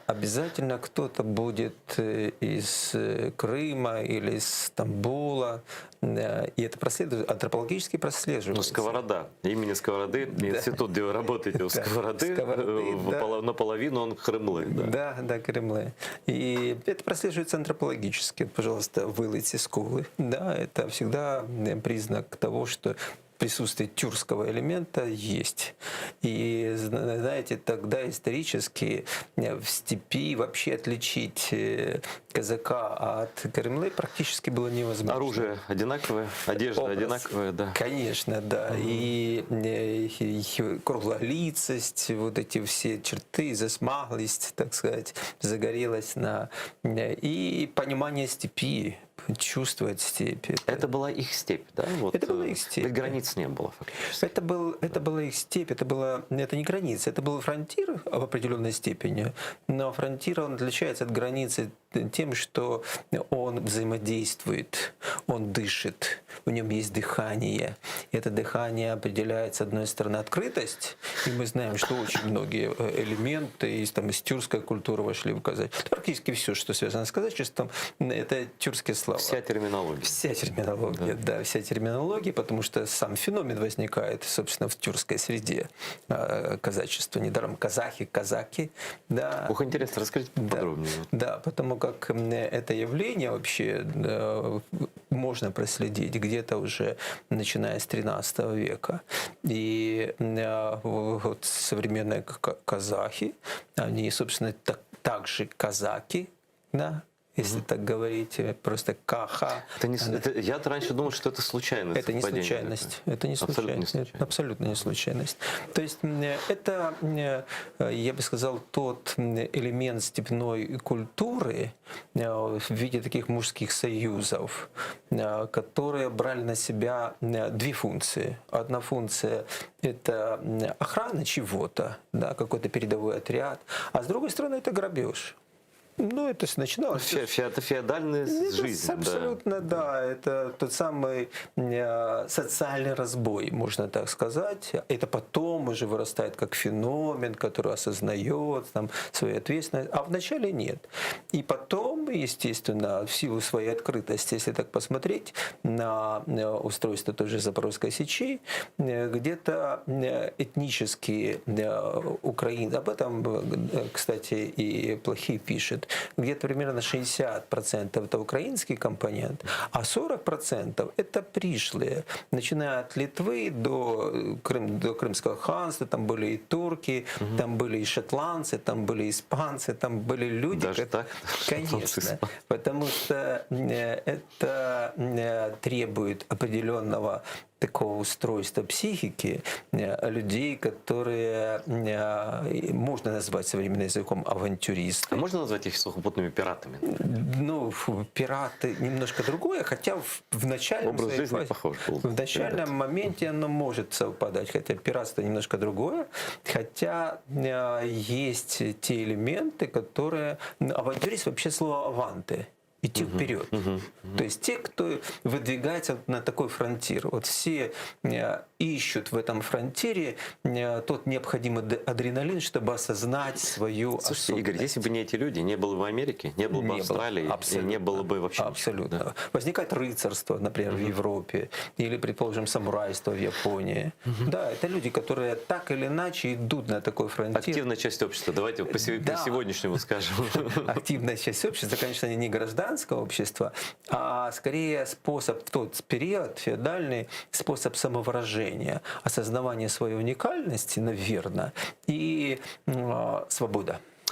Обязательно кто-то будет из Крыма или из Стамбула, и это антропологически Ну, прослеживается. Сковорода. Имени Сковороды, институт, где вы работаете у Сковороды, наполовину он Кремлы. Да, Кремлы. И это прослеживается антропологически. Пожалуйста, вылейте скулы. Да, это всегда признак того, что присутствие тюркского элемента есть. И, знаете, тогда исторически в степи вообще отличить казака от Кремлы практически было невозможно. Оружие одинаковое, одежда Образ. одинаковая, да. Конечно, да. И круглолицость, вот эти все черты, засмаглость, так сказать, загорелась и понимание степи, чувствовать степь. Это была их степь, да? Вот, это была их степь. Ведь границ не было фактически. Это была их степь, это не граница, это был фронтир в определенной степени, но фронтир он отличается от границы тем, что он взаимодействует, он дышит, в нем есть дыхание. И это дыхание определяет, с одной стороны, открытость, и мы знаем, что очень многие элементы из тюркской культуры вошли в казачество. Практически все, что связано с казачеством, это тюркские слова. Вся терминология. Вся терминология, да, вся терминология, потому что сам феномен возникает, собственно, в тюркской среде казачества. Недаром казахи, казаки. Да. Ох, интересно, расскажите поподробнее. Да, потому как это явление вообще можно проследить где-то уже начиная с XIII века. И вот современные казахи, они, собственно, также казаки, да, если так говорить, просто каха. Я раньше думал, что это случайность. Это не случайность. Это не случайность. Абсолютно не случайность. То есть это, я бы сказал, тот элемент степной культуры в виде таких мужских союзов, которые брали на себя две функции. Одна функция — это охрана чего-то, да, какой-то передовой отряд, а с другой стороны это грабеж. Ну, это начиналось. Это феодальная жизнь. Абсолютно, да. Это тот самый социальный разбой, можно так сказать. Это потом уже вырастает как феномен, который осознает свою ответственность. А вначале нет. И потом, естественно, в силу своей открытости, если так посмотреть на устройство той же Запорожской сечи, где-то этнические украинцы, об этом, кстати, и Плохий пишет, где-то примерно 60% это украинский компонент, а 40% это пришлые. Начиная от Литвы до Крымского ханства, там были и турки, там были и шотландцы, там были испанцы, там были люди. Даже так? Конечно, потому что это требует определенного такого устройства психики людей, которые можно назвать современным языком авантюристы. А можно назвать их сухопутными пиратами? Ну, пираты немножко другое, хотя в начальном, образ жизни похож был. В начальном моменте оно может совпадать, хотя пиратство немножко другое, хотя есть те элементы, которые... Авантюрист вообще слово «аванты». Идти вперед. То есть те, кто выдвигается на такой фронтир, вот все ищут в этом фронтире тот необходимый адреналин, чтобы осознать свою особенность. Игорь, если бы не эти люди, не было бы Америки, не было бы Австралии, и не было бы вообще абсолютно. ничего. Да. Возникает рыцарство, например, в Европе, или, предположим, самурайство в Японии. Да, это люди, которые так или иначе идут на такой фронтир. Активная часть общества, давайте по сегодняшнему скажем. Активная часть общества, конечно, не гражданское общество, а скорее способ, в тот период феодальный, способ самовыражения, осознавания своей уникальности, наверное, и свобода.